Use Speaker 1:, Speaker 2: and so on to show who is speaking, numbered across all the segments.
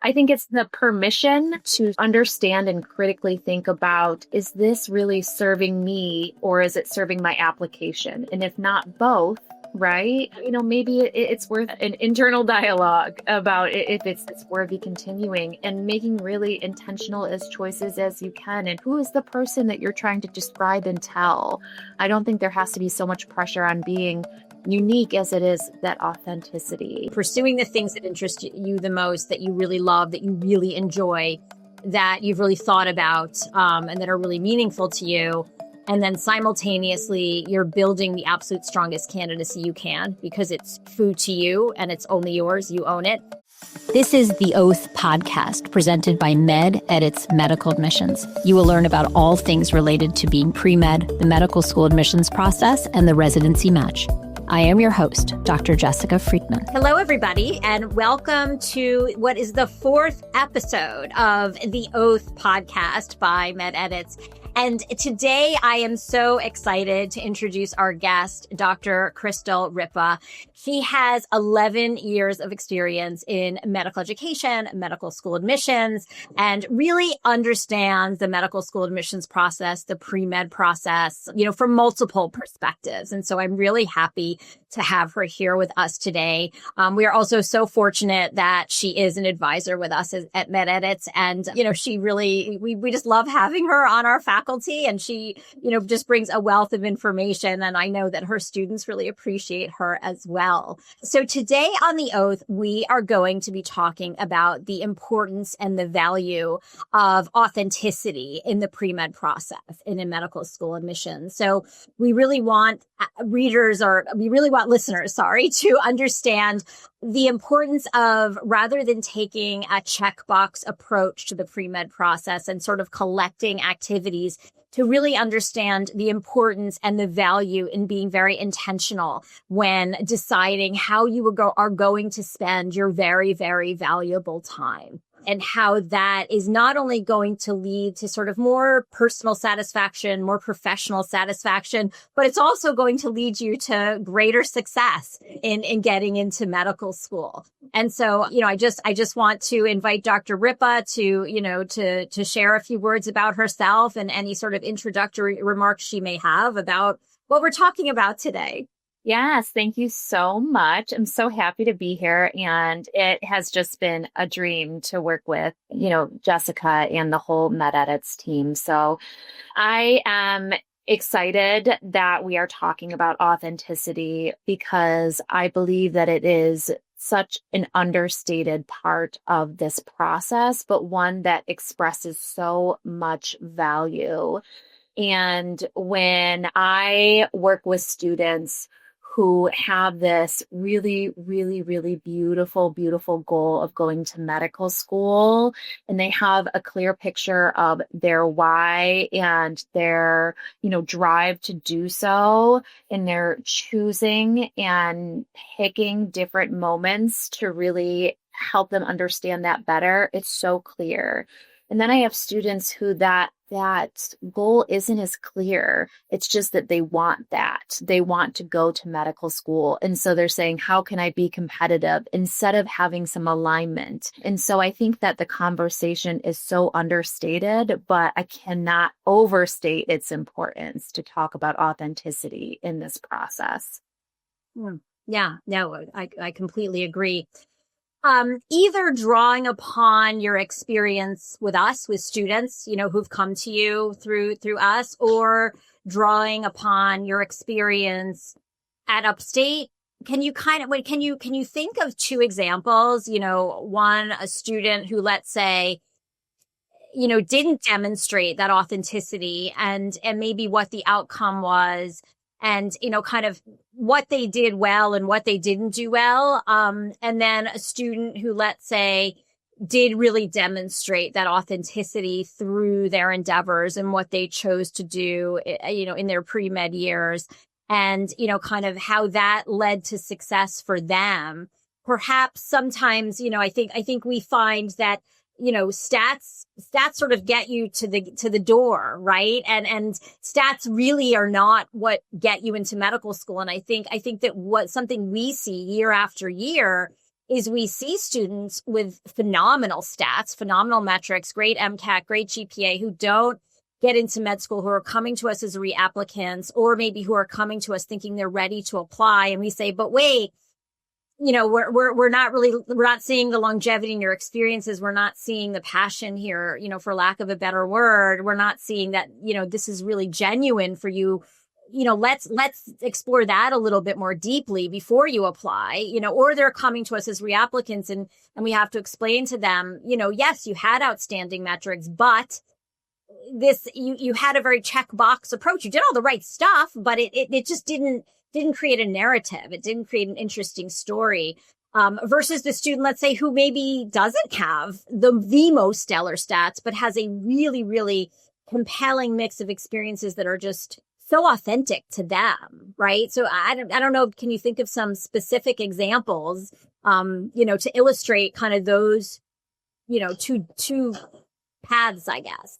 Speaker 1: I think it's the permission to understand and critically think about, is this really serving me or is it serving my application? And if not both, right? Maybe it's worth an internal dialogue about if it's worthy continuing and making really intentional as choices as you can. And who is the person that you're trying to describe and tell? I don't think there has to be so much pressure on being unique as it is that authenticity.
Speaker 2: Pursuing the things that interest you the most, that you really love, that you really enjoy, that you've really thought about, and that are really meaningful to you. And then simultaneously, you're building the absolute strongest candidacy you can because it's food to you and it's only yours. You own it.
Speaker 3: This is the Oath podcast presented by Med Edits Medical Admissions. You will learn about all things related to being pre-med, the medical school admissions process, and the residency match. I am your host, Dr. Jessica Freedman.
Speaker 2: Hello, everybody, and welcome to what is the fourth episode of the Oath podcast by Med Edits. And today I am so excited to introduce our guest, Dr. Krystal Ripa. He has 11 years of experience in medical education, medical school admissions, and really understands the medical school admissions process, the pre-med process, from multiple perspectives. And so I'm really happy to have her here with us today. We are also so fortunate that she is an advisor with us at Med Edits. And, she really, we just love having her on our faculty, and she, just brings a wealth of information. And I know that her students really appreciate her as well. So today on the Oath, we are going to be talking about the importance and the value of authenticity in the pre-med process in a medical school admission. So we really want listeners, to understand the importance of, rather than taking a checkbox approach to the pre-med process and sort of collecting activities, to really understand the importance and the value in being very intentional when deciding how you are going to spend your very, very valuable time. And how that is not only going to lead to sort of more personal satisfaction, more professional satisfaction, but it's also going to lead you to greater success in getting into medical school. And so, I just want to invite Dr. Ripa to share a few words about herself and any sort of introductory remarks she may have about what we're talking about today.
Speaker 1: Yes, thank you so much. I'm so happy to be here. And it has just been a dream to work with, Jessica and the whole Med Edits team. So I am excited that we are talking about authenticity because I believe that it is such an understated part of this process, but one that expresses so much value. And when I work with students who have this really, really, really beautiful, beautiful goal of going to medical school, and they have a clear picture of their why and their, drive to do so, and they're choosing and picking different moments to really help them understand that better. It's so clear. And then I have students who that goal isn't as clear. It's just that they want that. They want to go to medical school. And so they're saying, how can I be competitive instead of having some alignment? And so I think that the conversation is so understated, but I cannot overstate its importance to talk about authenticity in this process.
Speaker 2: Yeah, no, I completely agree. Either drawing upon your experience with us, with students, who've come to you through us, or drawing upon your experience at Upstate. Can you think of two examples? One, a student who, let's say, didn't demonstrate that authenticity and maybe what the outcome was, and, kind of what they did well and what they didn't do well. And then a student who, let's say, did really demonstrate that authenticity through their endeavors and what they chose to do, in their pre-med years, and, kind of how that led to success for them. Perhaps sometimes, I think we find that, stats sort of get you to the door, right? And stats really are not what get you into medical school. And I think that something we see year after year is we see students with phenomenal stats, phenomenal metrics, great MCAT, great GPA, who don't get into med school, who are coming to us as reapplicants, or maybe who are coming to us thinking they're ready to apply. And we say, but wait, we're not seeing the longevity in your experiences. We're not seeing the passion here, for lack of a better word. We're not seeing that, this is really genuine for you. Let's explore that a little bit more deeply before you apply, or they're coming to us as reapplicants and we have to explain to them, yes, you had outstanding metrics, but you had a very checkbox approach. You did all the right stuff, but it just didn't create a narrative. It didn't create an interesting story. Versus the student, let's say, who maybe doesn't have the most stellar stats, but has a really, really compelling mix of experiences that are just so authentic to them, right? So I don't know. Can you think of some specific examples, to illustrate kind of those, two paths, I guess?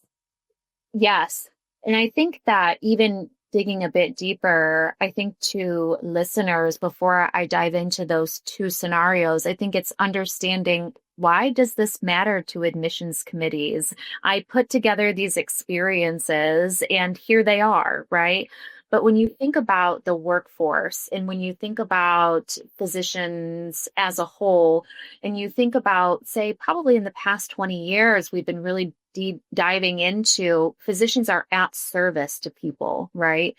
Speaker 1: Yes. And I think that even digging a bit deeper, I think to listeners, before I dive into those two scenarios, I think it's understanding, why does this matter to admissions committees? I put together these experiences and here they are, right? But when you think about the workforce and when you think about physicians as a whole, and you think about, say, probably in the past 20 years, we've been really deep diving into physicians are at service to people, right?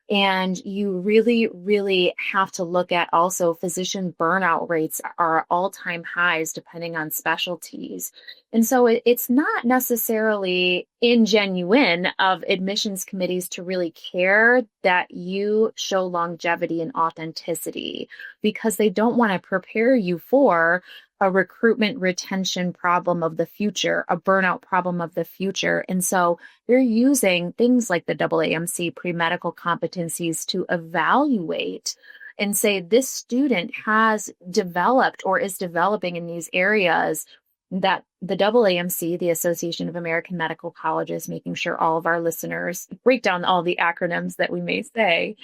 Speaker 1: And you really, really have to look at also physician burnout rates are all-time highs depending on specialties. And so it's not necessarily ingenuine of admissions committees to really care that you show longevity and authenticity, because they don't want to prepare you for a recruitment retention problem of the future, a burnout problem of the future. And so they're using things like the AAMC pre-medical competencies to evaluate and say this student has developed or is developing in these areas that the AAMC, the Association of American Medical Colleges, making sure all of our listeners break down all the acronyms that we may say,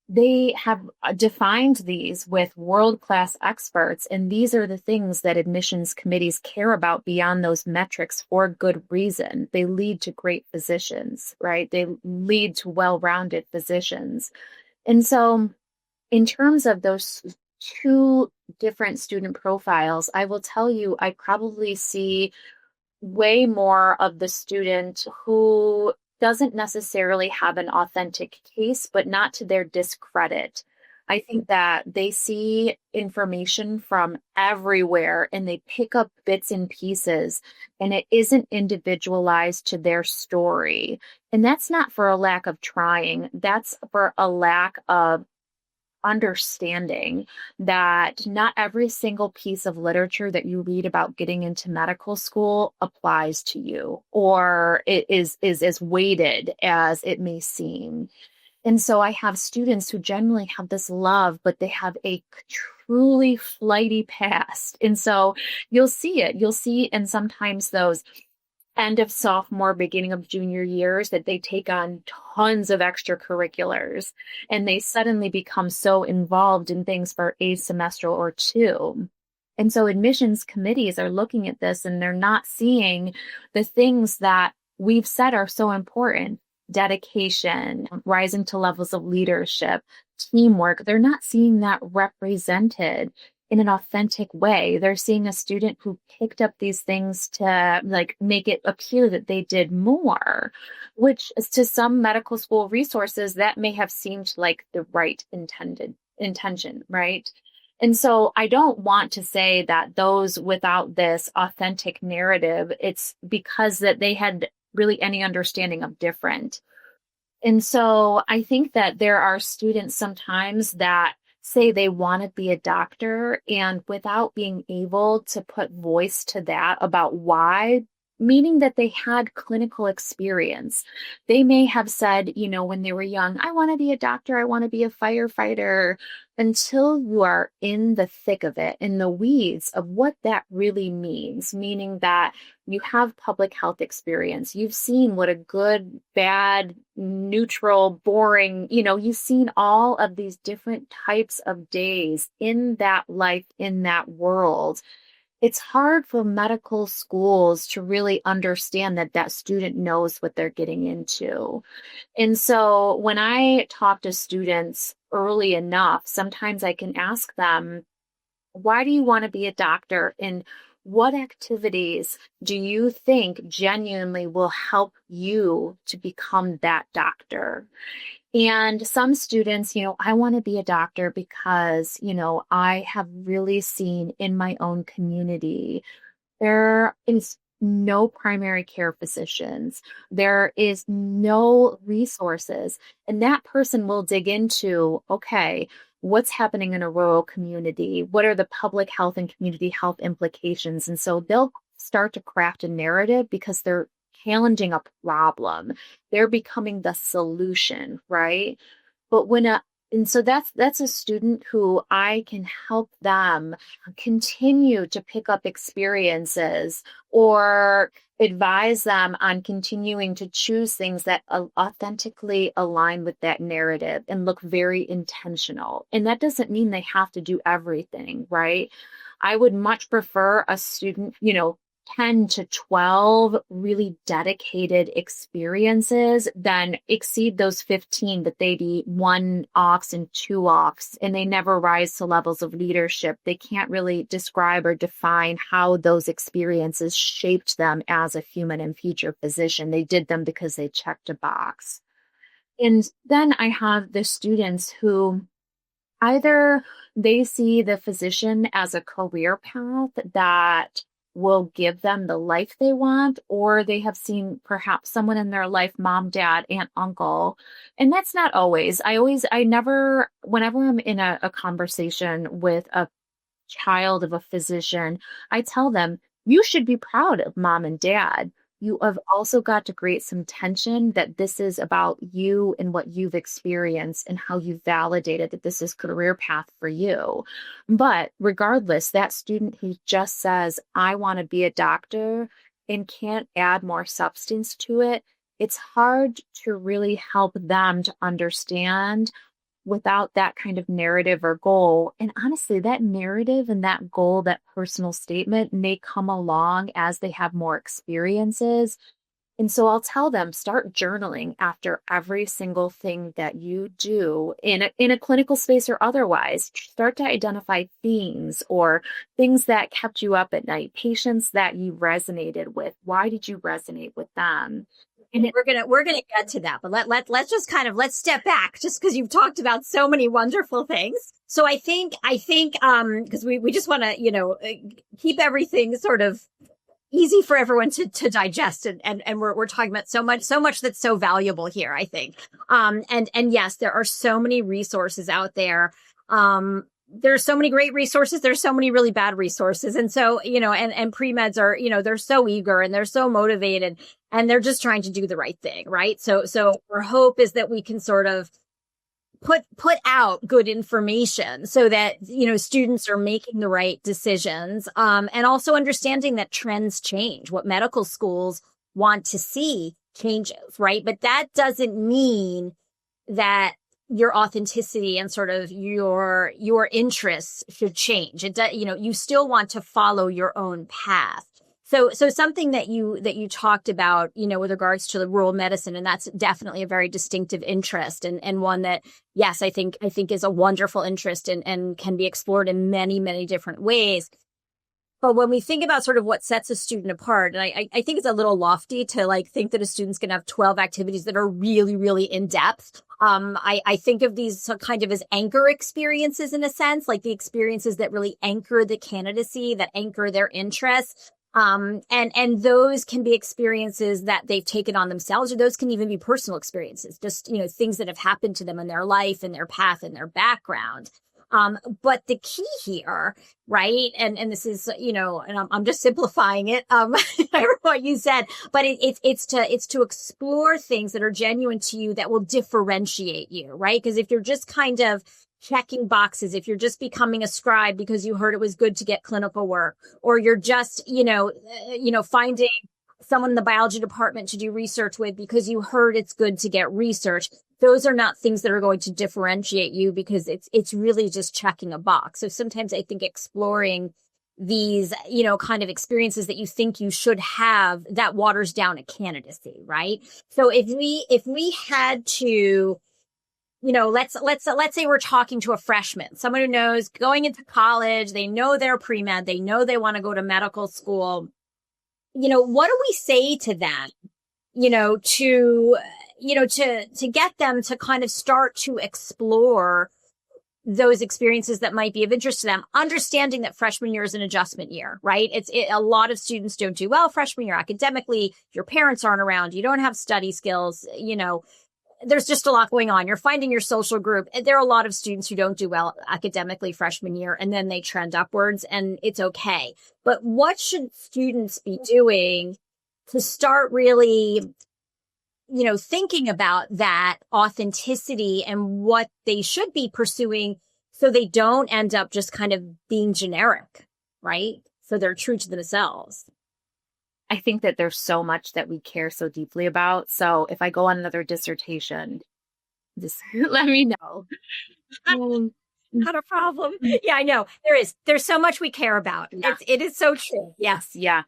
Speaker 1: they have defined these with world-class experts, and these are the things that admissions committees care about beyond those metrics for good reason. They lead to great physicians, right? They lead to well-rounded physicians. And so in terms of those two different student profiles, I will tell you, I probably see way more of the student who doesn't necessarily have an authentic case, but not to their discredit. I think that they see information from everywhere and they pick up bits and pieces, and it isn't individualized to their story. And that's not for a lack of trying. That's for a lack of understanding that not every single piece of literature that you read about getting into medical school applies to you, or it is as weighted as it may seem. And so I have students who generally have this love, but they have a truly flighty past. And so you'll see it. You'll see in sometimes those end of sophomore, beginning of junior years that they take on tons of extracurriculars and they suddenly become so involved in things for a semester or two. And so admissions committees are looking at this and they're not seeing the things that we've said are so important: dedication, rising to levels of leadership, teamwork. They're not seeing that represented in an authentic way. They're seeing a student who picked up these things to make it appear that they did more, which is, to some medical school resources, that may have seemed like the right intention, right? And so I don't want to say that those without this authentic narrative, it's because that they had really any understanding of different. And so I think that there are students sometimes that say they want to be a doctor, and without being able to put voice to that about why, meaning that they had clinical experience. They may have said, when they were young, I want to be a doctor, I want to be a firefighter, until you are in the thick of it, in the weeds of what that really means, meaning that you have public health experience. You've seen what a good, bad, neutral, boring, you've seen all of these different types of days in that life, in that world. It's hard for medical schools to really understand that that student knows what they're getting into. And so when I talk to students early enough, sometimes I can ask them, why do you want to be a doctor? And what activities do you think genuinely will help you to become that doctor? And some students, I want to be a doctor because, I have really seen in my own community, there is no primary care physicians. There is no resources. And that person will dig into, okay, what's happening in a rural community? What are the public health and community health implications? And so they'll start to craft a narrative because they're challenging a problem. They're becoming the solution, right? But and so that's a student who I can help them continue to pick up experiences or advise them on continuing to choose things that authentically align with that narrative and look very intentional. And that doesn't mean they have to do everything, right? I would much prefer a student, 10 to 12 really dedicated experiences than exceed those 15, that they be 1 aux and 2 aux, and they never rise to levels of leadership. They can't really describe or define how those experiences shaped them as a human and future physician. They did them because they checked a box. And then I have the students who either they see the physician as a career path that will give them the life they want, or they have seen perhaps someone in their life, mom, dad, aunt, uncle. And that's not always. Whenever I'm in a conversation with a child of a physician, I tell them, you should be proud of mom and dad. You have also got to create some tension that this is about you and what you've experienced and how you validated that this is career path for you. But regardless, that student who just says, I want to be a doctor and can't add more substance to it, it's hard to really help them to understand without that kind of narrative or goal. And honestly, that narrative and that goal, that personal statement may come along as they have more experiences. And so I'll tell them, start journaling after every single thing that you do in a clinical space or otherwise. Start to identify themes or things that kept you up at night, patients that you resonated with. Why did you resonate with them?
Speaker 2: And we're gonna get to that, but let's just let's step back, just because you've talked about so many wonderful things. So I think because we just want to keep everything sort of easy for everyone to digest, and we're talking about so much that's so valuable here, I think. And yes, there are so many resources out there. There's so many great resources. There's so many really bad resources. And so, and pre-meds are, they're so eager and they're so motivated and they're just trying to do the right thing. Right. So our hope is that we can sort of put out good information so that, students are making the right decisions. And also understanding that trends change. What medical schools want to see changes. Right. But that doesn't mean that your authenticity and sort of your interests should change. It does, you still want to follow your own path. So something that you talked about, with regards to the rural medicine, and that's definitely a very distinctive interest and one that, yes, I think is a wonderful interest and can be explored in many, many different ways. But when we think about sort of what sets a student apart, and I think it's a little lofty to think that a student's going to have 12 activities that are really, really in depth. I think of these kind of as anchor experiences in a sense, like the experiences that really anchor the candidacy, that anchor their interests. And those can be experiences that they've taken on themselves, or those can even be personal experiences, just, things that have happened to them in their life and their path and their background. But the key here, right? And this is, and I'm just simplifying it. I remember what you said, but it's to explore things that are genuine to you that will differentiate you, right? Because if you're just kind of checking boxes, if you're just becoming a scribe because you heard it was good to get clinical work, or you're just, finding someone in the biology department to do research with because you heard it's good to get research. Those are not things that are going to differentiate you, because it's really just checking a box. So sometimes I think exploring these, kind of experiences that you think you should have, that waters down a candidacy, right? So if we had to, let's say we're talking to a freshman, someone who knows going into college, they know they're pre-med, they know they want to go to medical school. What do we say to them, to get them to kind of start to explore those experiences that might be of interest to them, understanding that freshman year is an adjustment year, right? A lot of students don't do well freshman year academically. Your parents aren't around. You don't have study skills. There's just a lot going on. You're finding your social group. There are a lot of students who don't do well academically freshman year, and then they trend upwards, and it's okay. But what should students be doing to start really, thinking about that authenticity and what they should be pursuing, so they don't end up just kind of being generic, right? So they're true to themselves.
Speaker 1: I think that there's so much that we care so deeply about. So if I go on another dissertation, just let me know.
Speaker 2: Not a problem. Yeah, I know. There's so much we care about. Yeah. It is so true. Yes.
Speaker 1: Yeah.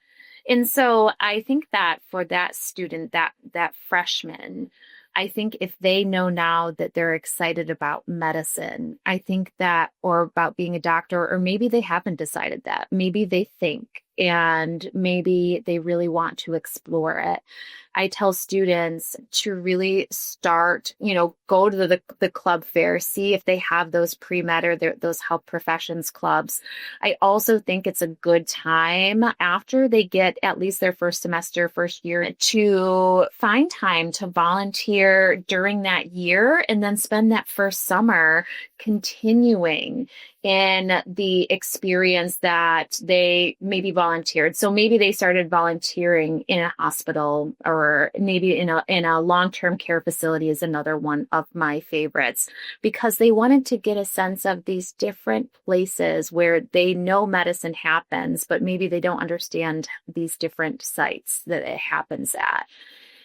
Speaker 1: And so I think that for that student, that freshman, I think if they know now that they're excited about medicine, I think that, or about being a doctor, or maybe they haven't decided that, maybe they think, and maybe they really want to explore it. I tell students to really start, go to the club fair, see if they have those pre-med or those health professions clubs. I also think it's a good time after they get at least their first semester, first year, to find time to volunteer during that year, and then spend that first summer continuing in the experience that they maybe volunteered. So maybe they started volunteering in a hospital, or maybe in a long-term care facility is another one of my favorites, because they wanted to get a sense of these different places where they know medicine happens, but maybe they don't understand these different sites that it happens at.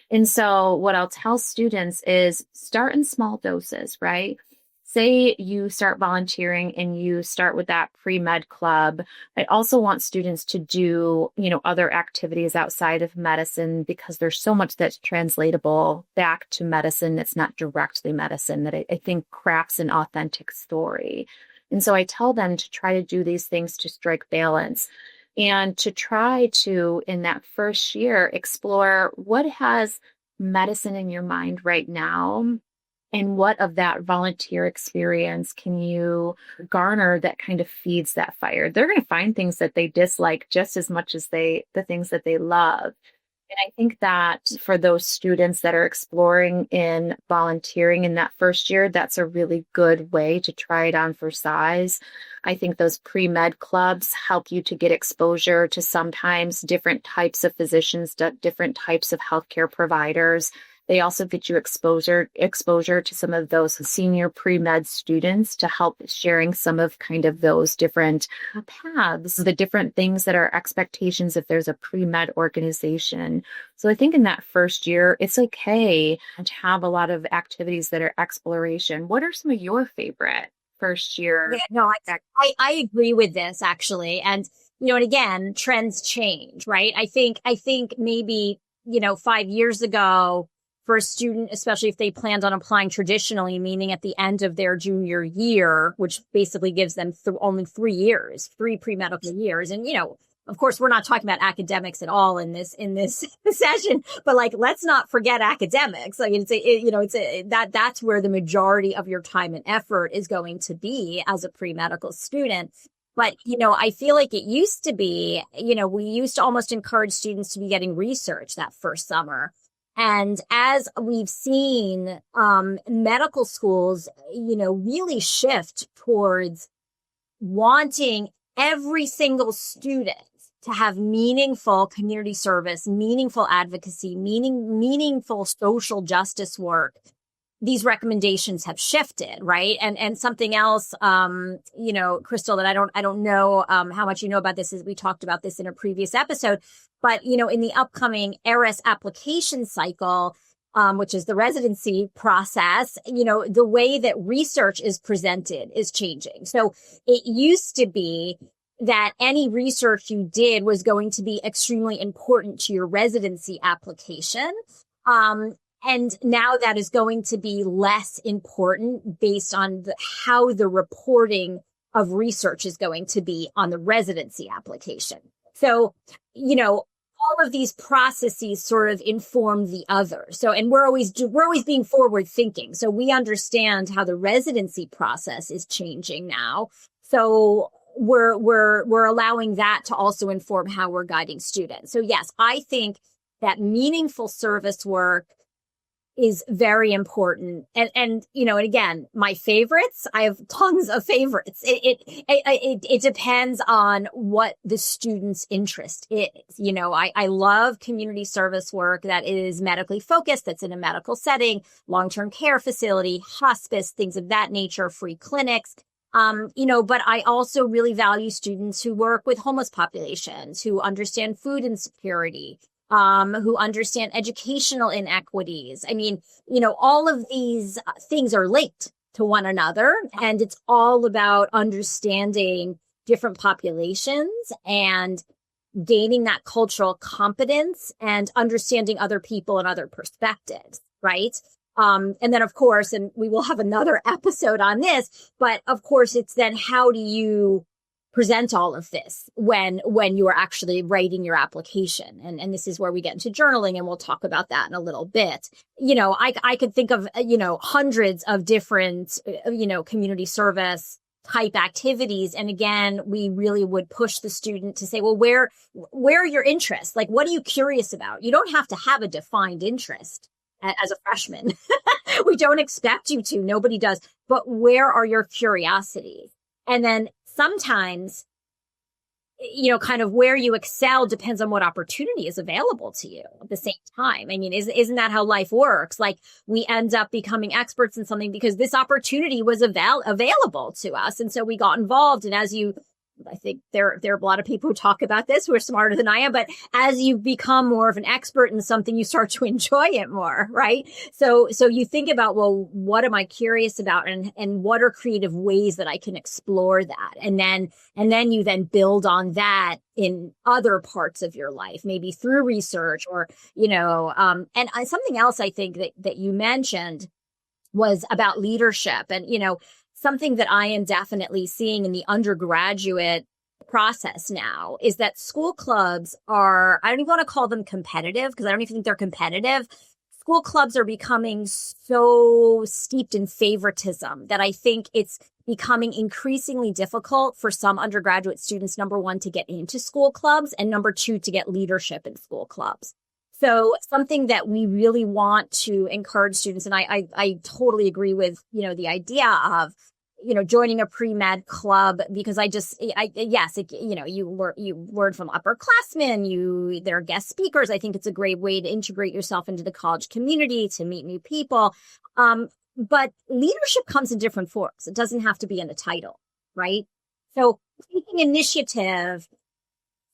Speaker 1: And so what I'll tell students is start in small doses, right? Say you start volunteering and you start with that pre-med club. I also want students to do, other activities outside of medicine, because there's so much that's translatable back to medicine. It's not directly medicine, that I think crafts an authentic story. And so I tell them to try to do these things to strike balance, and to try to, in that first year, explore what has medicine in your mind right now, and what of that volunteer experience can you garner that kind of feeds that fire. They're going to find things that they dislike just as much as the things that they love. And I think that for those students that are exploring in volunteering in that first year, that's a really good way to try it on for size. I think those pre-med clubs help you to get exposure to sometimes different types of physicians, different types of healthcare providers. They also get you exposure to some of those senior pre-med students, to help sharing some of kind of those different paths, the different things that are expectations if there's a pre-med organization. So I think in that first year, it's okay to have a lot of activities that are exploration. What are some of your favorite first year?
Speaker 2: Yeah, no, I agree with this, actually. And, and again, trends change, right? I think maybe, 5 years ago, for a student, especially if they planned on applying traditionally, meaning at the end of their junior year, which basically gives them only 3 years, 3 pre-medical years. And, of course, we're not talking about academics at all in this session, but let's not forget academics. That's where the majority of your time and effort is going to be as a pre-medical student. But, I feel like it used to be, we used to almost encourage students to be getting research that first summer. And as we've seen, medical schools, really shift towards wanting every single student to have meaningful community service, meaningful advocacy, meaningful social justice work, these recommendations have shifted, right? And something else, Krystal, that I don't know, how much you know about this, is we talked about this in a previous episode, but, in the upcoming ERAS application cycle, which is the residency process, the way that research is presented is changing. So it used to be that any research you did was going to be extremely important to your residency application. And now that is going to be less important based on how the reporting of research is going to be on the residency application. So, all of these processes sort of inform the other. So, and we're always being forward thinking. So we understand how the residency process is changing now. So we're allowing that to also inform how we're guiding students. So yes, I think that meaningful service work is very important. And again, my favorites, I have tons of favorites. It depends on what the student's interest is. I love community service work that is medically focused, that's in a medical setting, long-term care facility, hospice, things of that nature, free clinics. But I also really value students who work with homeless populations, who understand food insecurity, who understand educational inequities. I mean, all of these things are linked to one another, and it's all about understanding different populations and gaining that cultural competence and understanding other people and other perspectives, right? And then, of course, and we will have another episode on this, but of course, it's then how do you present all of this when you are actually writing your application. And this is where we get into journaling, and we'll talk about that in a little bit. I could think of, hundreds of different, community service type activities. And again, we really would push the student to say, well, where are your interests? Like, what are you curious about? You don't have to have a defined interest as a freshman. We don't expect you to. Nobody does. But where are your curiosities? And then sometimes, kind of where you excel depends on what opportunity is available to you at the same time. I mean, isn't that how life works? Like, we end up becoming experts in something because this opportunity was available to us. And so we got involved. And I think there are a lot of people who talk about this who are smarter than I am, but as you become more of an expert in something, you start to enjoy it more, right? So you think about, well, what am I curious about, and what are creative ways that I can explore that? And then you then build on that in other parts of your life, maybe through research or, and something else I think that you mentioned was about leadership. And, something that I am definitely seeing in the undergraduate process now is that school clubs are, I don't even want to call them competitive because I don't even think they're competitive. School clubs are becoming so steeped in favoritism that I think it's becoming increasingly difficult for some undergraduate students, number one, to get into school clubs, and number two, to get leadership in school clubs. So something that we really want to encourage students, and I totally agree with, the idea of, joining a pre-med club, because you learn from upperclassmen, they're guest speakers. I think it's a great way to integrate yourself into the college community, to meet new people. But leadership comes in different forms. It doesn't have to be in a title, right? So taking initiative,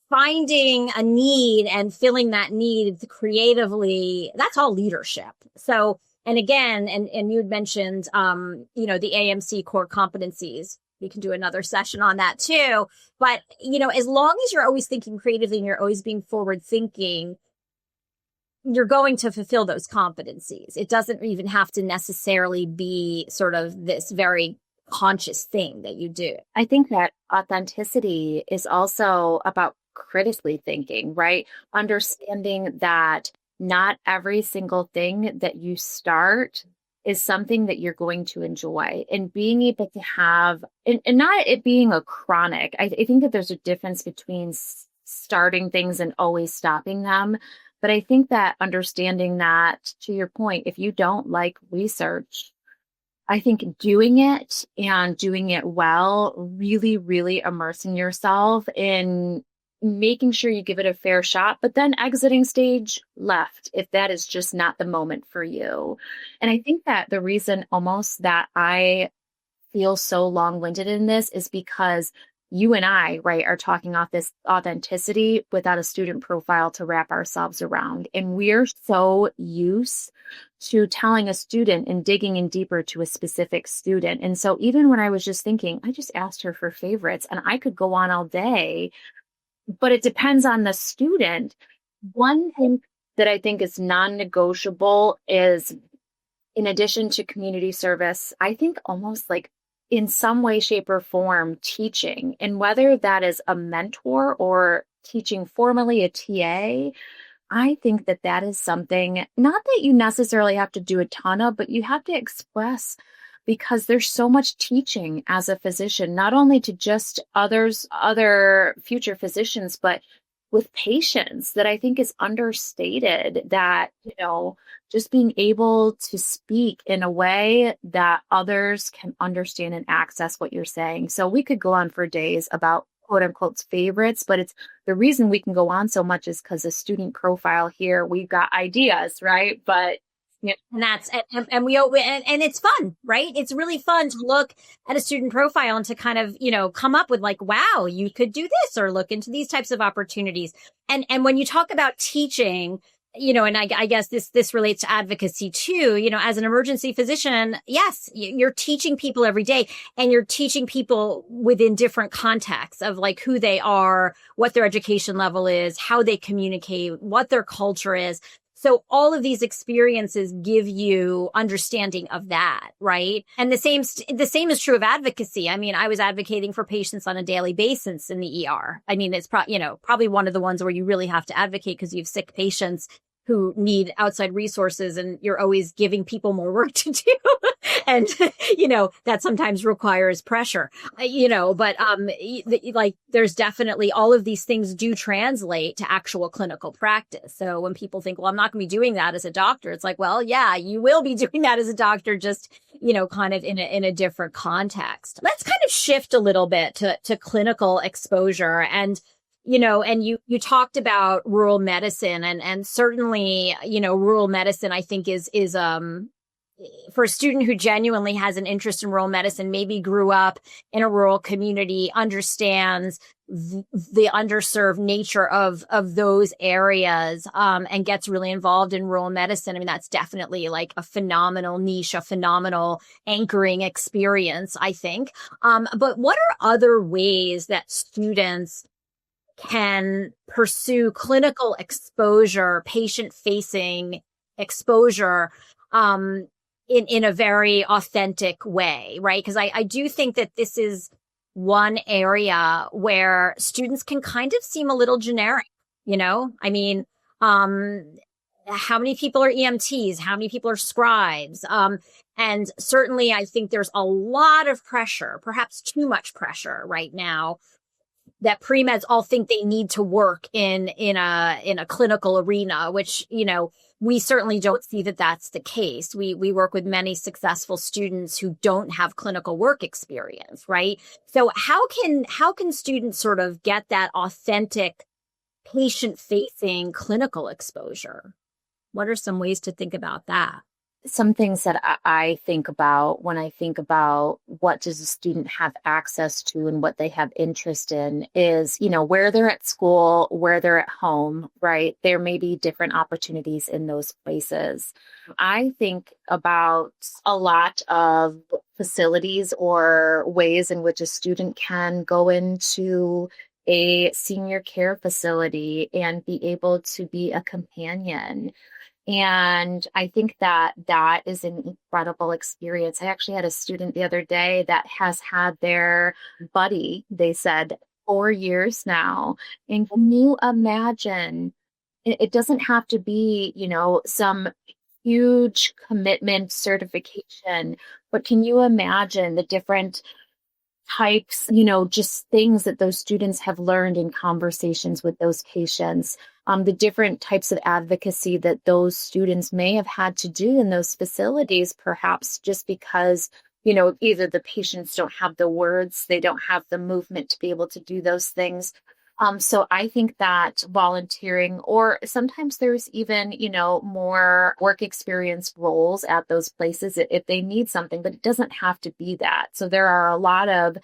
Speaker 2: finding a need and filling that need creatively, that's all leadership. So, and again, and you had mentioned, the AMC core competencies. We can do another session on that too. But, as long as you're always thinking creatively and you're always being forward thinking, you're going to fulfill those competencies. It doesn't even have to necessarily be sort of this very conscious thing that you do.
Speaker 1: I think that authenticity is also about critically thinking, right? Understanding that not every single thing that you start is something that you're going to enjoy, and being able to have, and not it being a chronic. I think that there's a difference between starting things and always stopping them. But I think that understanding that, to your point, if you don't like research, I think doing it and doing it well, really, really immersing yourself in making sure you give it a fair shot, but then exiting stage left if that is just not the moment for you. And I think that the reason almost that I feel so long-winded in this is because you and I, right, are talking off this authenticity without a student profile to wrap ourselves around. And we're so used to telling a student and digging in deeper to a specific student. And so even when I was just thinking, I just asked her for favorites and I could go on all day, but it depends on the student. One thing that I think is non-negotiable is, in addition to community service, I think almost like in some way, shape, or form, teaching. And whether that is a mentor or teaching formally, a TA, I think that that is something, not that you necessarily have to do a ton of, but you have to express, because there's so much teaching as a physician, not only to just other future physicians, but with patients, that I think is understated, that, just being able to speak in a way that others can understand and access what you're saying. So we could go on for days about quote unquote favorites, but it's the reason we can go on so much is because the student profile here, we've got ideas, right? But
Speaker 2: and that's, and it's fun, right? It's really fun to look at a student profile and to kind of, come up with like, wow, you could do this or look into these types of opportunities. And when you talk about teaching, and I guess this relates to advocacy too, as an emergency physician, yes, you're teaching people every day, and you're teaching people within different contexts of like who they are, what their education level is, how they communicate, what their culture is. So all of these experiences give you understanding of that, right? And the same is true of advocacy. I mean, I was advocating for patients on a daily basis in the ER. I mean, it's probably one of the ones where you really have to advocate because you have sick patients who need outside resources, and you're always giving people more work to do. And, that sometimes requires pressure, but, like there's definitely all of these things do translate to actual clinical practice. So when people think, well, I'm not going to be doing that as a doctor, it's like, well, yeah, you will be doing that as a doctor, just, kind of in a different context. Let's kind of shift a little bit to clinical exposure. And and you talked about rural medicine, and certainly, rural medicine, I think is for a student who genuinely has an interest in rural medicine, maybe grew up in a rural community, understands the underserved nature of those areas, and gets really involved in rural medicine. I mean, that's definitely like a phenomenal niche, a phenomenal anchoring experience, I think. But what are other ways that students can pursue clinical exposure, patient-facing exposure, in a very authentic way, right? Because I do think that this is one area where students can kind of seem a little generic, I mean, how many people are EMTs? How many people are scribes? And certainly I think there's a lot of pressure, perhaps too much pressure right now, that pre-meds all think they need to work in a clinical arena, which, we certainly don't see that that's the case. We work with many successful students who don't have clinical work experience, right? So how can students sort of get that authentic patient-facing clinical exposure? What are some ways to think about that?
Speaker 1: Some things that I think about when I think about what does a student have access to and what they have interest in is, where they're at school, where they're at home, right? There may be different opportunities in those places. I think about a lot of facilities or ways in which a student can go into a senior care facility and be able to be a companion. And I think that that is an incredible experience. I actually had a student the other day that has had their buddy, they said, 4 years now. And can you imagine, it doesn't have to be, some huge commitment certification, but can you imagine the different types, just things that those students have learned in conversations with those patients, the different types of advocacy that those students may have had to do in those facilities, perhaps just because, either the patients don't have the words, they don't have the movement to be able to do those things. So I think that volunteering, or sometimes there's even, more work experience roles at those places if they need something, but it doesn't have to be that. So there are a lot of,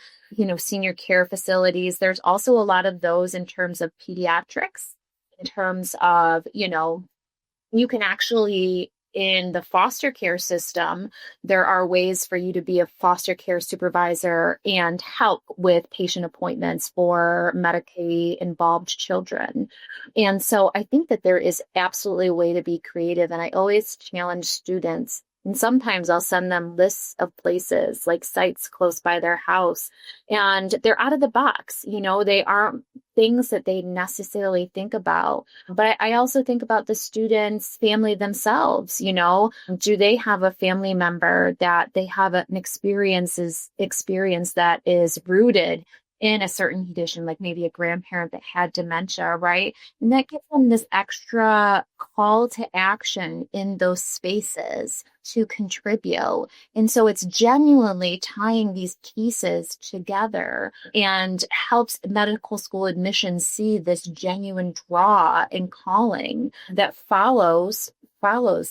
Speaker 1: senior care facilities. There's also a lot of those in terms of pediatrics, in terms of, you can actually, in the foster care system, there are ways for you to be a foster care supervisor and help with patient appointments for Medicaid involved children. And so I think that there is absolutely a way to be creative. And I always challenge students. And sometimes I'll send them lists of places, like sites close by their house, and they're out of the box. They aren't things that they necessarily think about. But I also think about the students' family themselves. Do they have a family member that they have an experience that is rooted in a certain condition, like maybe a grandparent that had dementia, right? And that gives them this extra call to action in those spaces to contribute. And so it's genuinely tying these pieces together and helps medical school admissions see this genuine draw and calling that follows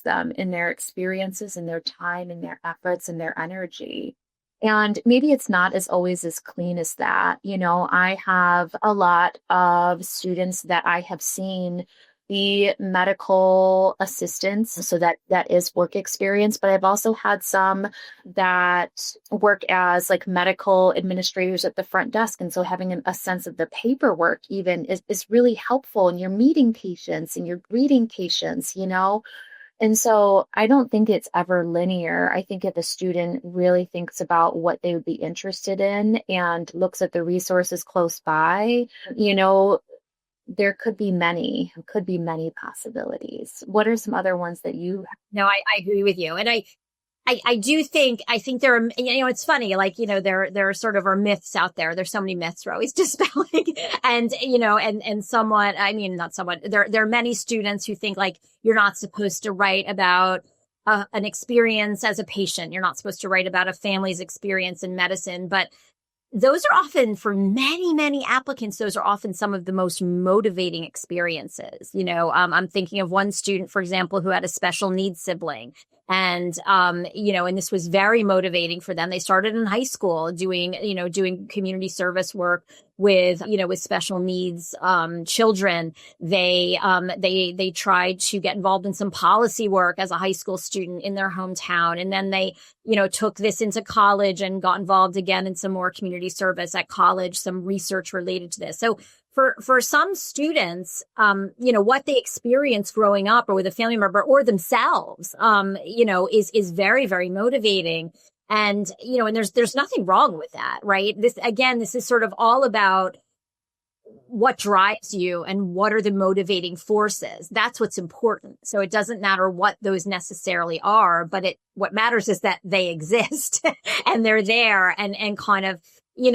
Speaker 1: them in their experiences and their time and their efforts and their energy. And maybe it's not always as clean as that. I have a lot of students that I have seen be medical assistants. So that is work experience. But I've also had some that work as like medical administrators at the front desk. And so having a sense of the paperwork even is really helpful. And you're meeting patients and you're greeting patients, And so I don't think it's ever linear. I think if a student really thinks about what they would be interested in and looks at the resources close by, there could be many possibilities. What are some other ones that you?
Speaker 2: No, I agree with you. And I do think there are, it's funny, like, there sort of are myths out there. There's so many myths we're always dispelling and, and somewhat, I mean, not somewhat, there are many students who think like you're not supposed to write about an experience as a patient. You're not supposed to write about a family's experience in medicine, but those are often, for many, many applicants, those are often some of the most motivating experiences. I'm thinking of one student, for example, who had a special needs sibling. And, and this was very motivating for them. They started in high school doing community service work with special needs, children. They tried to get involved in some policy work as a high school student in their hometown. And then they, took this into college and got involved again in some more community service at college, some research related to this. So for some students, what they experience growing up or with a family member or themselves, is very, very motivating. And, and there's nothing wrong with that, right? This is sort of all about what drives you and what are the motivating forces. That's what's important. So it doesn't matter what those necessarily are, but what matters is that they exist and they're there and kind of, you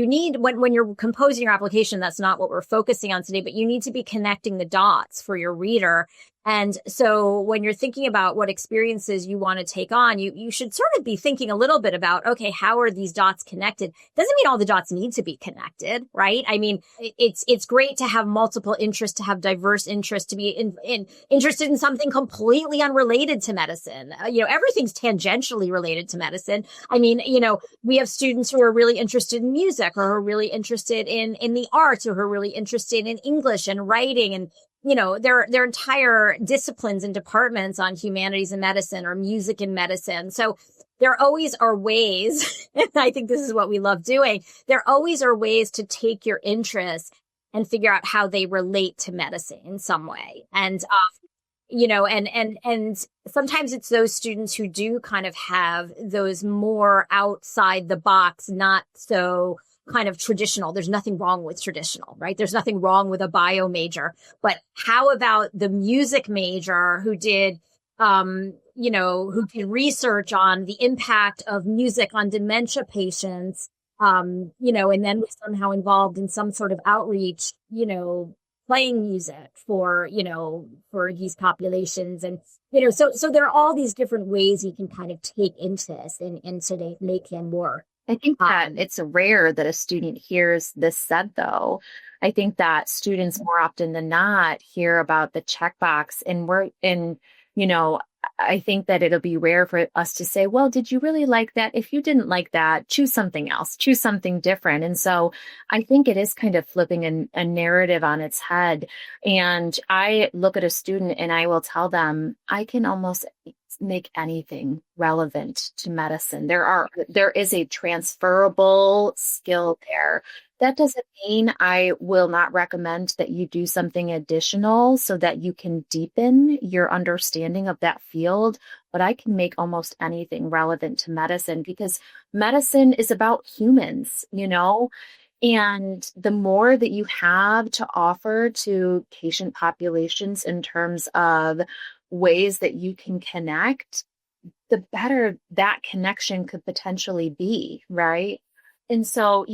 Speaker 2: need when you're composing your application, that's not what we're focusing on today, but you need to be connecting the dots for your reader. And so when you're thinking about what experiences you want to take on, you should sort of be thinking a little bit about, okay, how are these dots connected? Doesn't mean all the dots need to be connected, right? I mean, it's great to have multiple interests, to have diverse interests, to be interested in something completely unrelated to medicine. Everything's tangentially related to medicine. I mean, we have students who are really interested in music or who are really interested in the arts or who are really interested in English and writing and there are entire disciplines and departments on humanities and medicine or music and medicine. So there always are ways, and I think this is what we love doing. There always are ways to take your interests and figure out how they relate to medicine in some way. And, and sometimes it's those students who do kind of have those more outside the box, not so kind of traditional. There's nothing wrong with traditional, right? There's nothing wrong with a bio major, but how about the music major who did, who did research on the impact of music on dementia patients, and then was somehow involved in some sort of outreach, playing music for these populations. And, so there are all these different ways you can kind of take interest and so they make them work.
Speaker 1: I think that it's rare that a student hears this said, though. I think that students more often than not hear about the checkbox, you know, I think that it'll be rare for us to say, well, did you really like that? If you didn't like that, choose something else, choose something different. And so I think it is kind of flipping a narrative on its head. And I look at a student and I will tell them, I can almost make anything relevant to medicine. There is a transferable skill there. That doesn't mean I will not recommend that you do something additional so that you can deepen your understanding of that field, but I can make almost anything relevant to medicine because medicine is about humans, and the more that you have to offer to patient populations in terms of ways that you can connect, the better that connection could potentially be, right? And so,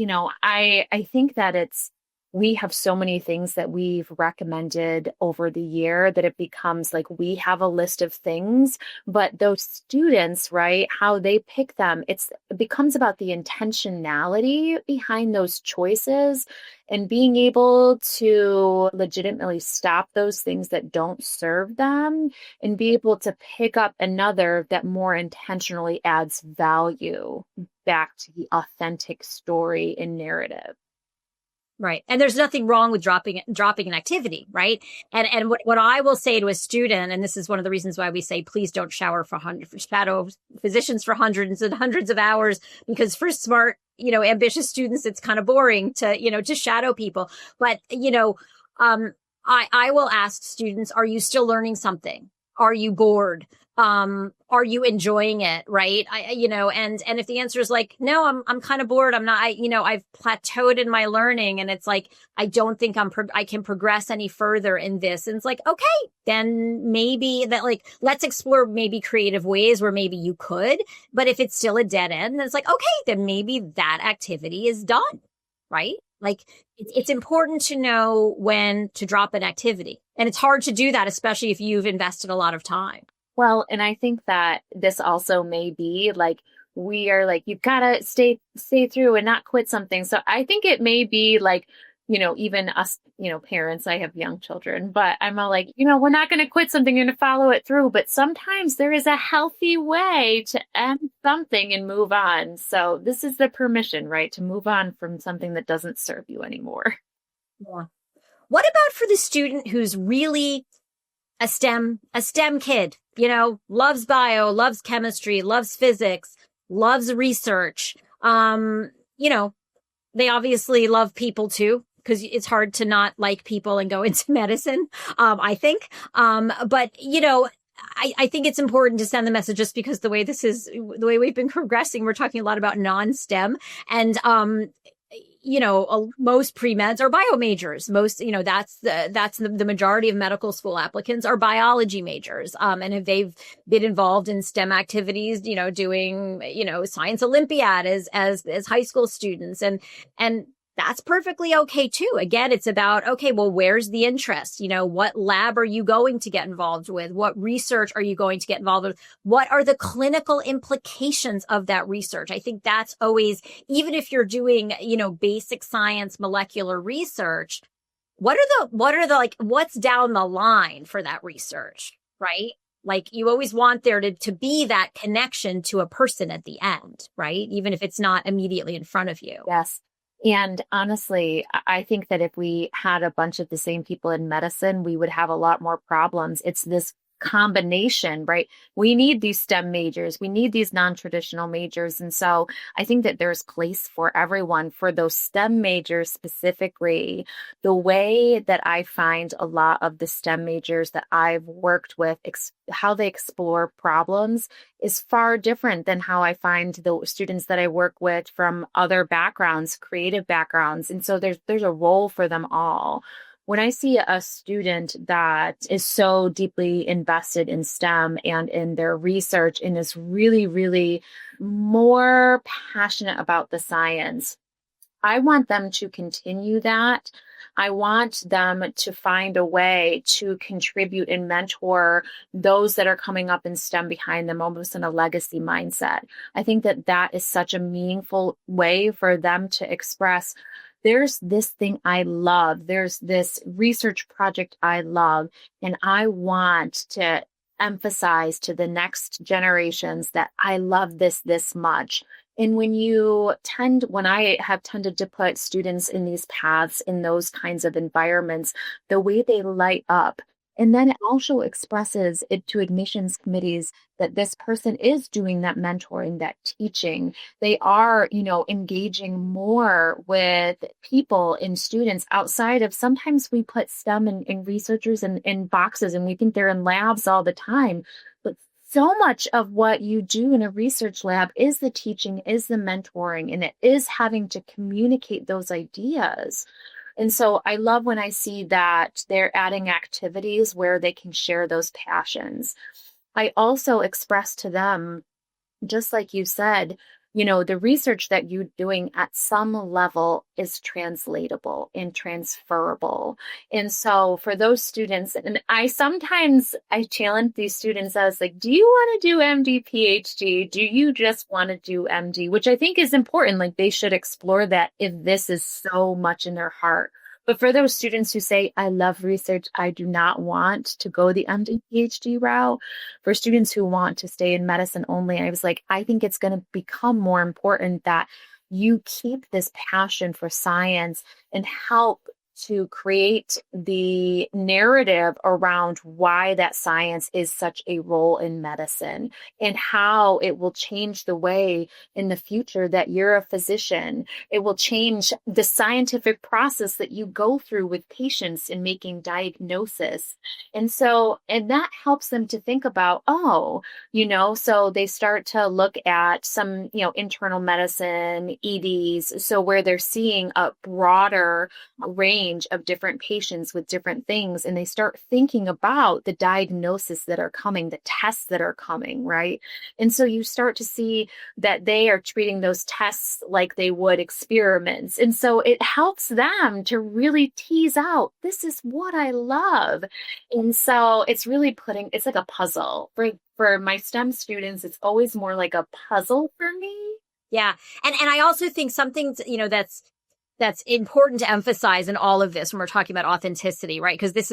Speaker 1: I think that we have so many things that we've recommended over the year that it becomes like we have a list of things, but those students, right, how they pick them, it becomes about the intentionality behind those choices and being able to legitimately stop those things that don't serve them and be able to pick up another that more intentionally adds value back to the authentic story and narrative.
Speaker 2: Right. And there's nothing wrong with dropping an activity, right? And what I will say to a student, and this is one of the reasons why we say, please don't shadow physicians for hundreds and hundreds of hours, because for smart, ambitious students, it's kind of boring to shadow people. But, I will ask students, are you still learning something? Are you bored? Are you enjoying it? Right. And if the answer is like, no, I'm kind of bored. I'm not, I've plateaued in my learning and it's like, I don't think I can progress any further in this. And it's like, okay, then maybe let's explore maybe creative ways where maybe you could, but if it's still a dead end, then it's like, okay, then maybe that activity is done. Right. Like it's important to know when to drop an activity. And it's hard to do that, especially if you've invested a lot of time.
Speaker 1: Well, and I think that this also may be like, we are like, you've got to stay through and not quit something. So I think it may be like, even us, parents, I have young children, but I'm all like, we're not going to quit something, you're going to follow it through. But sometimes there is a healthy way to end something and move on. So this is the permission, right? To move on from something that doesn't serve you anymore.
Speaker 2: Yeah. What about for the student who's really a STEM kid, loves bio, loves chemistry, loves physics, loves research. They obviously love people too, because it's hard to not like people and go into medicine, I think. But I think it's important to send the message, just because the way we've been progressing, we're talking a lot about non-STEM and, most pre-meds are bio majors. Most, that's the majority of medical school applicants are biology majors. And if they've been involved in STEM activities, doing, science Olympiad as high school students and that's perfectly okay too. Again, it's about, okay, well, where's the interest? What lab are you going to get involved with? What research are you going to get involved with? What are the clinical implications of that research? I think that's always, even if you're doing, basic science, molecular research, what are the what's down the line for that research, right? Like you always want there to be that connection to a person at the end, right? Even if it's not immediately in front of you.
Speaker 1: Yes. And honestly, I think that if we had a bunch of the same people in medicine, we would have a lot more problems. It's this combination, right? We need these STEM majors. We need these non-traditional majors. And so I think that there's place for everyone. For those STEM majors specifically, the way that I find a lot of the STEM majors that I've worked with, how they explore problems is far different than how I find the students that I work with from other backgrounds, creative backgrounds. And so there's a role for them all. When I see a student that is so deeply invested in STEM and in their research and is really, really more passionate about the science, I want them to continue that. I want them to find a way to contribute and mentor those that are coming up in STEM behind them, almost in a legacy mindset. I think that that is such a meaningful way for them to express, there's this thing I love, there's this research project I love, and I want to emphasize to the next generations that I love this much. And when I have tended to put students in these paths, in those kinds of environments, the way they light up, and then it also expresses it to admissions committees that this person is doing that mentoring, that teaching. They are, engaging more with people and students outside of, sometimes we put STEM and researchers in boxes and we think they're in labs all the time. But so much of what you do in a research lab is the teaching, is the mentoring, and it is having to communicate those ideas. And so I love when I see that they're adding activities where they can share those passions. I also express to them, just like you said, the research that you're doing at some level is translatable and transferable. And so for those students, and I challenge these students, I was like, do you want to do MD, PhD? Do you just want to do MD? Which I think is important. Like, they should explore that if this is so much in their heart. But for those students who say, I love research, I do not want to go the MD, PhD route, for students who want to stay in medicine only, I was like, I think it's going to become more important that you keep this passion for science and help to create the narrative around why that science is such a role in medicine and how it will change the way in the future that you're a physician. It will change the scientific process that you go through with patients in making diagnosis. And that helps them to think about, so they start to look at some, internal medicine, EDs, so where they're seeing a broader range of different patients with different things, and they start thinking about the diagnoses that are coming, the tests that are coming, right? And so you start to see that they are treating those tests like they would experiments. And so it helps them to really tease out, this is what I love. And so it's really it's like a puzzle. For my STEM students, it's always more like a puzzle for me.
Speaker 2: Yeah. And I also think something, that's important to emphasize in all of this when we're talking about authenticity, right? Because this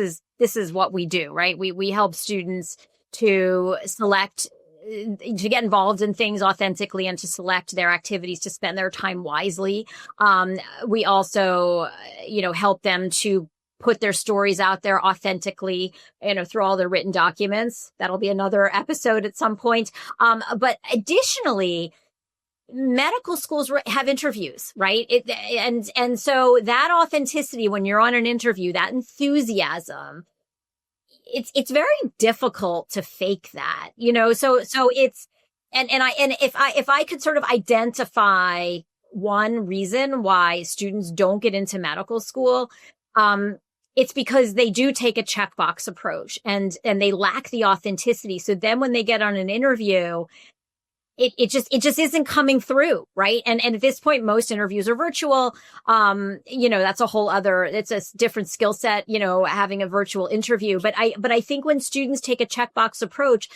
Speaker 2: is what we do, right? We help students to select, to get involved in things authentically and to select their activities, to spend their time wisely. We also, help them to put their stories out there authentically, through all their written documents. That'll be another episode at some point. But additionally, medical schools have interviews, right? And so that authenticity, when you're on an interview, that enthusiasm, it's very difficult to fake that, so it's, and if I could sort of identify one reason why students don't get into medical school, it's because they do take a checkbox approach and they lack the authenticity. So then when they get on an interview, it just isn't coming through, right? And at this point, most interviews are virtual. That's a whole other, it's a different skill set, having a virtual interview. But I think when students take a checkbox approach,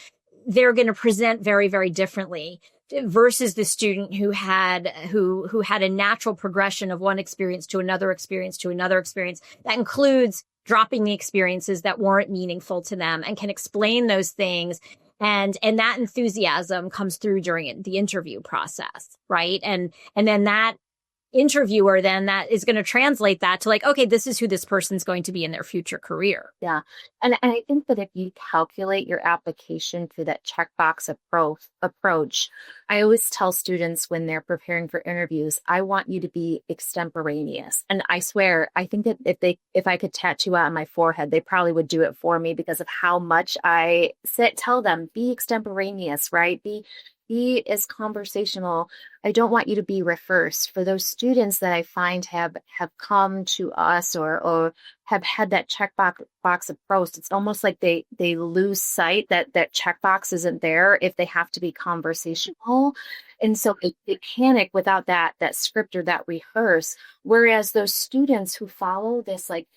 Speaker 2: they're going to present very, very differently versus the student who had a natural progression of one experience to another experience to another experience. That includes dropping the experiences that weren't meaningful to them and can explain those things. And that enthusiasm comes through during the interview process, right? And then that interviewer that is going to translate that to, like, okay, this is who this person's going to be in their future career.
Speaker 1: Yeah. And I think that if you calculate your application through that checkbox approach, I always tell students when they're preparing for interviews, I want you to be extemporaneous. And I swear, I think that if I could tattoo out on my forehead, they probably would do it for me because of how much I tell them, be extemporaneous, right? be as conversational. I don't want you to be rehearsed. For those students that I find have come to us or have had that checkbox approach, it's almost like they lose sight that checkbox isn't there if they have to be conversational. And so they panic without that script or that rehearse. Whereas those students who follow this, like,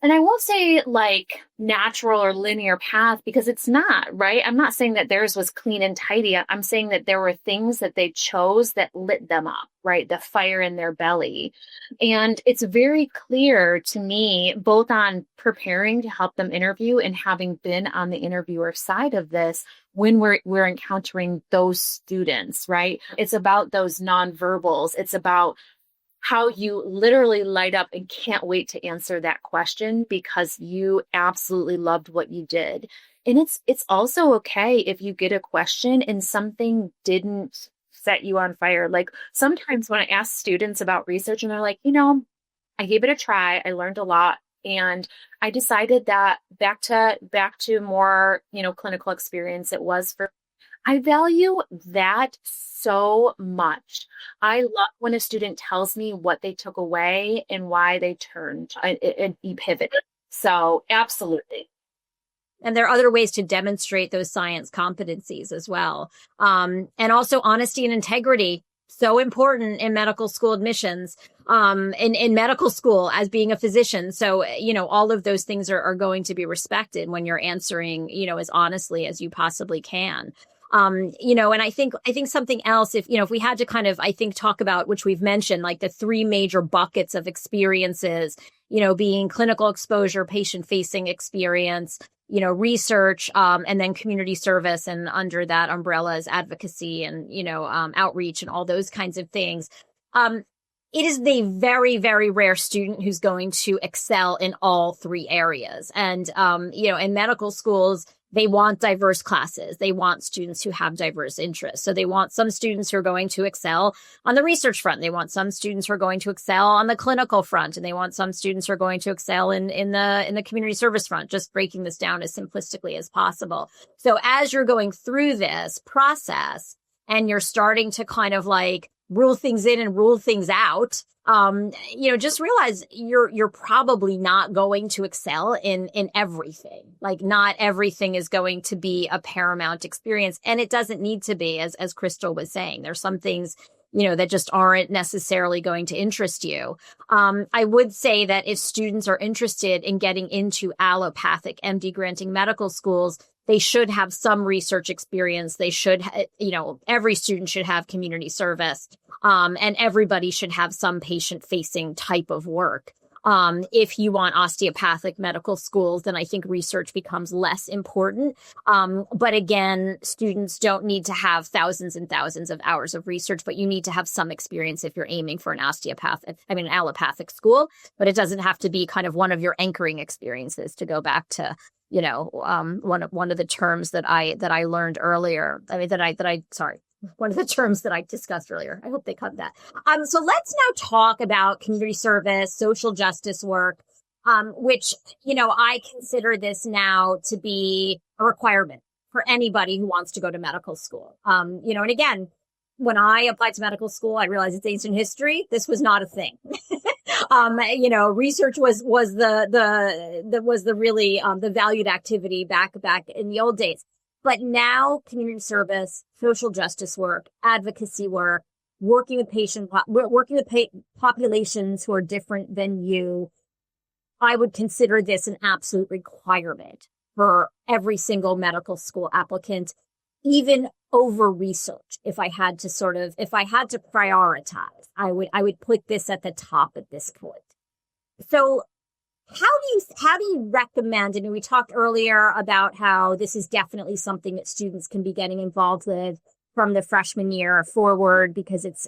Speaker 1: and I won't say like natural or linear path, because it's not, right? I'm not saying that theirs was clean and tidy. I'm saying that there were things that they chose that lit them up, right? The fire in their belly. And it's very clear to me, both on preparing to help them interview and having been on the interviewer side of this, when we're encountering those students, right? It's about those nonverbals. It's about how you literally light up and can't wait to answer that question because you absolutely loved what you did. And it's also okay if you get a question and something didn't set you on fire. Like sometimes when I ask students about research and they're like, I gave it a try, I learned a lot, and I decided that back to more, clinical experience it was for. I value that so much. I love when a student tells me what they took away and why they turned and pivoted. So absolutely.
Speaker 2: And there are other ways to demonstrate those science competencies as well. And also honesty and integrity. So important in medical school admissions, in medical school as being a physician. So, all of those things are going to be respected when you're answering, as honestly as you possibly can. And I think something else, if we had to kind of, talk about, which we've mentioned, like the three major buckets of experiences, being clinical exposure, patient facing experience, research, and then community service. And under that umbrella is advocacy and, outreach and all those kinds of things. It is the very, very rare student who's going to excel in all three areas. And, in medical schools, they want diverse classes. They want students who have diverse interests. So they want some students who are going to excel on the research front. They want some students who are going to excel on the clinical front. And they want some students who are going to excel in the community service front, just breaking this down as simplistically as possible. So as you're going through this process and you're starting to kind of like rule things in and rule things out, just realize you're probably not going to excel in everything. Like not everything is going to be a paramount experience, and it doesn't need to be, as Krystal was saying. There's some things, that just aren't necessarily going to interest you. I would say that if students are interested in getting into allopathic MD granting medical schools, they should have some research experience. They should, every student should have community service, and everybody should have some patient-facing type of work. If you want osteopathic medical schools, then I think research becomes less important. But again, students don't need to have thousands and thousands of hours of research, but you need to have some experience if you're aiming for an allopathic school. But it doesn't have to be kind of one of your anchoring experiences, to go back to one of the terms that I learned earlier. One of the terms that I discussed earlier. I hope they cut that. So let's now talk about community service, social justice work, which, I consider this now to be a requirement for anybody who wants to go to medical school. And again, when I applied to medical school, I realized it's ancient history. This was not a thing. Research was the really the valued activity back in the old days. But now community service, social justice work, advocacy work, working with populations who are different than you, I would consider this an absolute requirement for every single medical school applicant, even over research. If I had to prioritize, I would put this at the top at this point. So how do you recommend, we talked earlier about how this is definitely something that students can be getting involved with from the freshman year forward, because it's,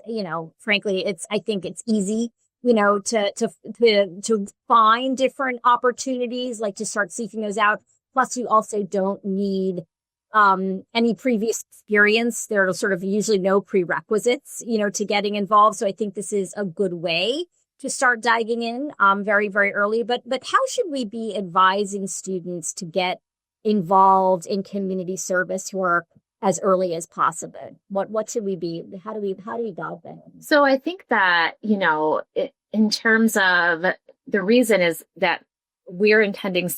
Speaker 2: frankly, I think it's easy, to find different opportunities, like to start seeking those out. Plus you also don't need any previous experience. There are sort of usually no prerequisites, to getting involved. So I think this is a good way to start diving in very, very early. But how should we be advising students to get involved in community service work as early as possible? What should we be? How do we guide them?
Speaker 1: So I think that, in terms of the reason is that we're intending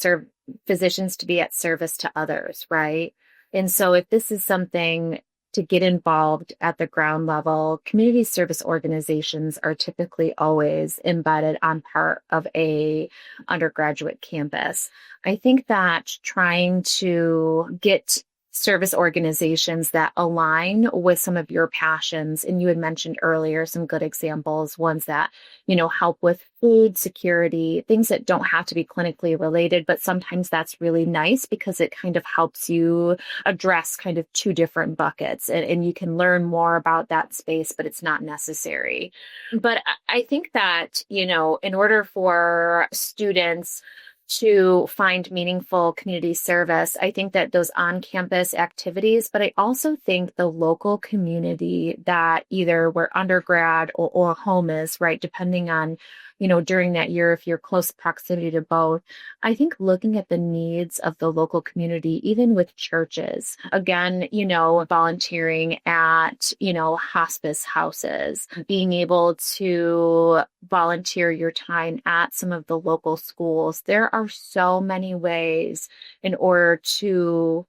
Speaker 1: physicians to be at service to others, right? And so if this is something to get involved at the ground level, community service organizations are typically always embedded on part of a undergraduate campus. I think that trying to get service organizations that align with some of your passions. And you had mentioned earlier some good examples, ones that, help with food security, things that don't have to be clinically related, but sometimes that's really nice because it kind of helps you address kind of two different buckets and you can learn more about that space, but it's not necessary. But I think that, in order for students to find meaningful community service, I think that those on-campus activities, but I also think the local community that either where undergrad or home is, right, depending on, during that year, if you're close proximity to both, I think looking at the needs of the local community, even with churches, again, volunteering at, hospice houses, being able to volunteer your time at some of the local schools. There are so many ways in order to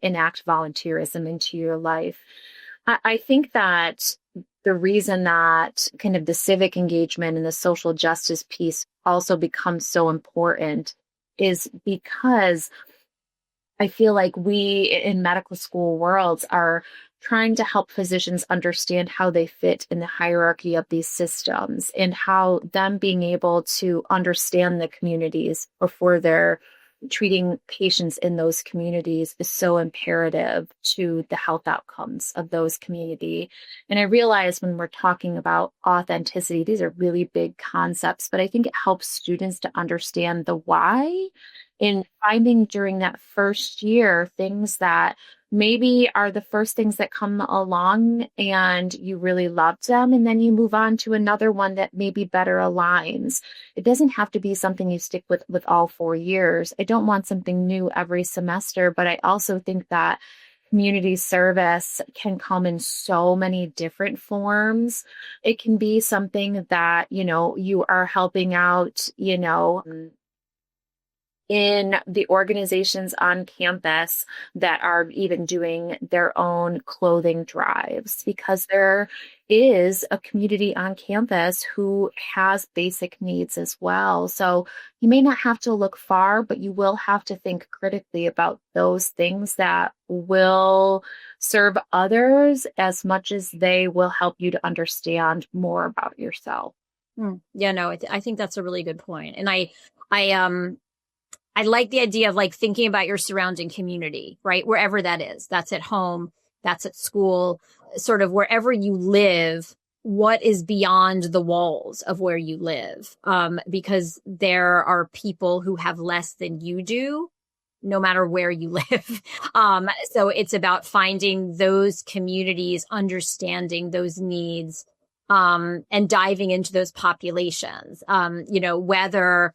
Speaker 1: enact volunteerism into your life. I think that the reason that kind of the civic engagement and the social justice piece also becomes so important is because I feel like we in medical school worlds are trying to help physicians understand how they fit in the hierarchy of these systems and how them being able to understand the communities before they're treating patients in those communities is so imperative to the health outcomes of those community. And I realize when we're talking about authenticity, these are really big concepts, but I think it helps students to understand the why in finding during that first year things that maybe are the first things that come along and you really loved them. And then you move on to another one that maybe better aligns. It doesn't have to be something you stick with all 4 years. I don't want something new every semester, but I also think that community service can come in so many different forms. It can be something that, you are helping out, in the organizations on campus that are even doing their own clothing drives, because there is a community on campus who has basic needs as well. So you may not have to look far, but you will have to think critically about those things that will serve others as much as they will help you to understand more about yourself.
Speaker 2: Yeah, no, I think that's a really good point. And I like the idea of like thinking about your surrounding community, right? Wherever that is, that's at home, that's at school, sort of wherever you live, what is beyond the walls of where you live? Because there are people who have less than you do, no matter where you live. So it's about finding those communities, understanding those needs, and diving into those populations, whether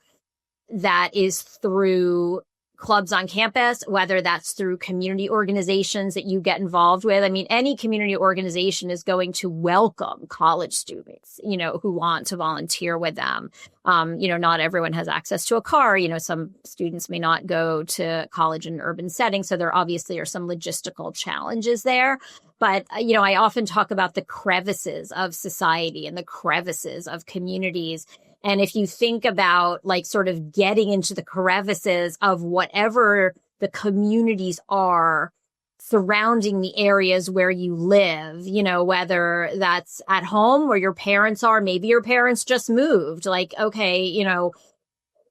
Speaker 2: that is through clubs on campus, whether that's through community organizations that you get involved with. I mean, any community organization is going to welcome college students, who want to volunteer with them. Not everyone has access to a car. Some students may not go to college in an urban setting. So there obviously are some logistical challenges there. But, I often talk about the crevices of society and the crevices of communities. And if you think about like sort of getting into the crevices of whatever the communities are surrounding the areas where you live, whether that's at home where your parents are, maybe your parents just moved, like, okay,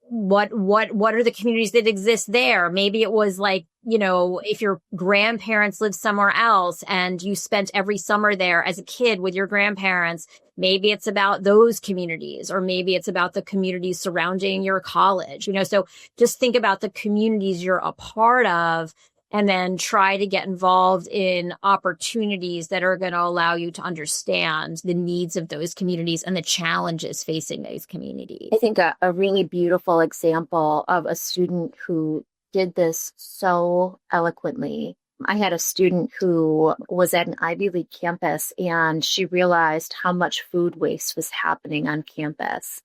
Speaker 2: what are the communities that exist there? Maybe it was like, if your grandparents lived somewhere else and you spent every summer there as a kid with your grandparents, maybe it's about those communities, or maybe it's about the communities surrounding your college, so just think about the communities you're a part of and then try to get involved in opportunities that are going to allow you to understand the needs of those communities and the challenges facing those communities.
Speaker 1: I think a really beautiful example of a student who did this so eloquently I had a student who was at an Ivy League campus, and she realized how much food waste was happening on campus.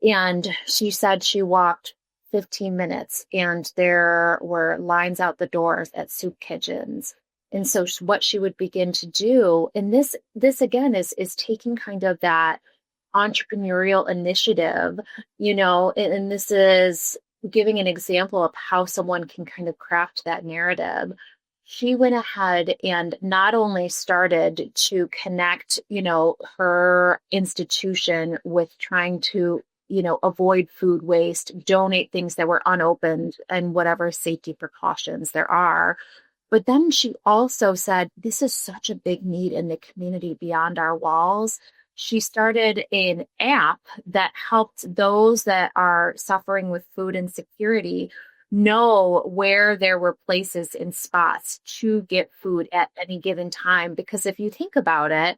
Speaker 1: And she said she walked 15 minutes and there were lines out the doors at soup kitchens. And so what she would begin to do, and this again is taking kind of that entrepreneurial initiative, and this is giving an example of how someone can kind of craft that narrative. She went ahead and not only started to connect, her institution with trying to, avoid food waste, donate things that were unopened, and whatever safety precautions there are. But then she also said, this is such a big need in the community beyond our walls. She started an app that helped those that are suffering with food insecurity know where there were places and spots to get food at any given time. Because if you think about it,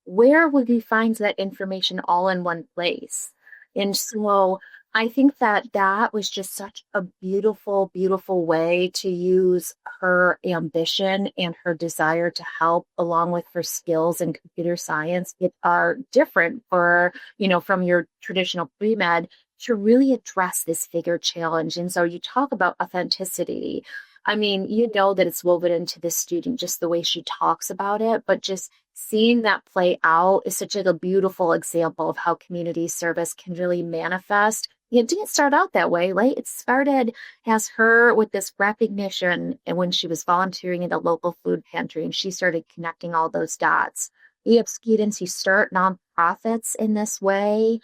Speaker 1: where would we find that information all in one place? And so I think that was just such a beautiful, beautiful way to use her ambition and her desire to help, along with her skills in computer science, that are different from your traditional pre-med, to really address this figure challenge. And so you talk about authenticity. I mean, that it's woven into this student, just the way she talks about it, but just seeing that play out is such a beautiful example of how community service can really manifest. It didn't start out that way, right? It started as her with this recognition, and when she was volunteering at a local food pantry, and she started connecting all those dots. We have students who start nonprofits in this way.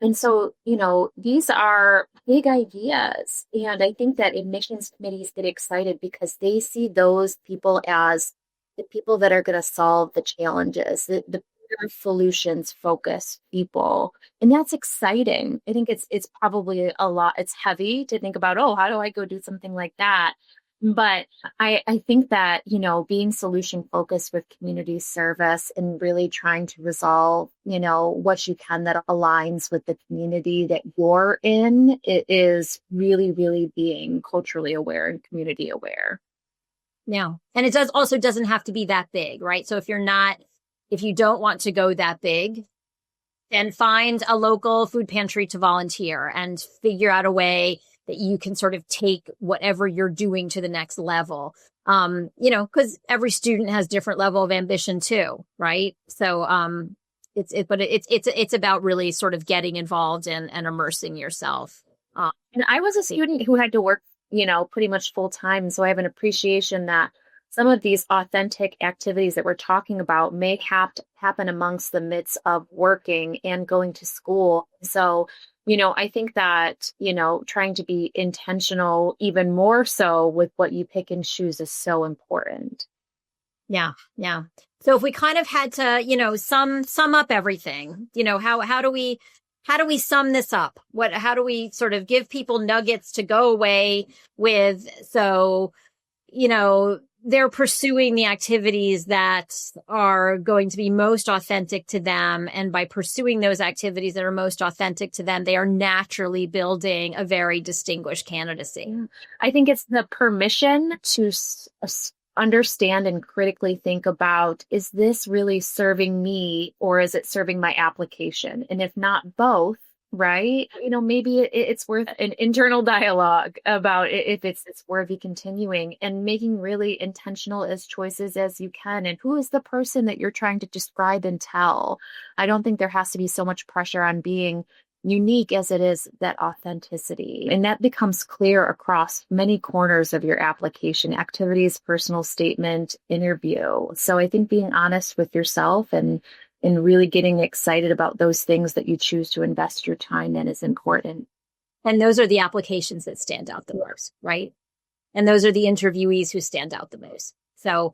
Speaker 1: And so, these are big ideas. And I think that admissions committees get excited because they see those people as the people that are going to solve the challenges, the solutions focused people. And that's exciting. I think it's probably a lot. It's heavy to think about, how do I go do something like that? But I think that, being solution focused with community service and really trying to resolve, what you can that aligns with the community that you're in, it is really, really being culturally aware and community aware.
Speaker 2: Yeah. And it doesn't have to be that big, right? So if you don't want to go that big, then find a local food pantry to volunteer and figure out a way that you can sort of take whatever you're doing to the next level. Because every student has different level of ambition too, right? So, it's about really sort of getting involved and immersing yourself.
Speaker 1: And I was a student who had to work, pretty much full time. So I have an appreciation that some of these authentic activities that we're talking about may happen amongst the midst of working and going to school. So, I think that, trying to be intentional even more so with what you pick and choose is so important.
Speaker 2: Yeah. Yeah. So if we kind of had to, sum up everything, how do we sum this up? How do we sort of give people nuggets to go away with? So, they're pursuing the activities that are going to be most authentic to them. And by pursuing those activities that are most authentic to them, they are naturally building a very distinguished candidacy.
Speaker 1: I think it's the permission to understand and critically think about, is this really serving me or is it serving my application? And if not both, right? Maybe it's worth an internal dialogue about if it's worthy continuing, and making really intentional as choices as you can. And who is the person that you're trying to describe and tell? I don't think there has to be so much pressure on being unique as it is that authenticity. And that becomes clear across many corners of your application: activities, personal statement, interview. So I think being honest with yourself and really getting excited about those things that you choose to invest your time in is important.
Speaker 2: And those are the applications that stand out the most, right? And those are the interviewees who stand out the most. So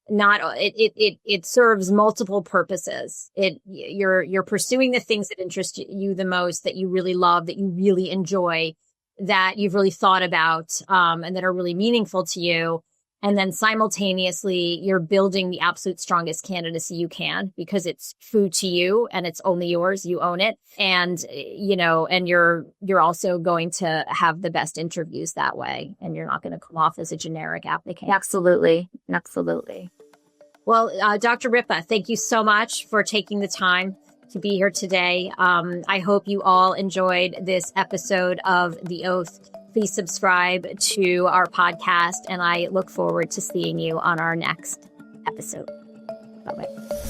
Speaker 2: it serves multiple purposes. You're pursuing the things that interest you the most, that you really love, that you really enjoy, that you've really thought about, and that are really meaningful to you. And then simultaneously, you're building the absolute strongest candidacy you can because it's food to you and it's only yours. You own it. And, and you're also going to have the best interviews that way. And you're not going to come off as a generic applicant.
Speaker 1: Absolutely. Absolutely.
Speaker 2: Well, Dr. Ripa, thank you so much for taking the time to be here today. I hope you all enjoyed this episode of The Oath. Please subscribe to our podcast, and I look forward to seeing you on our next episode. Bye-bye.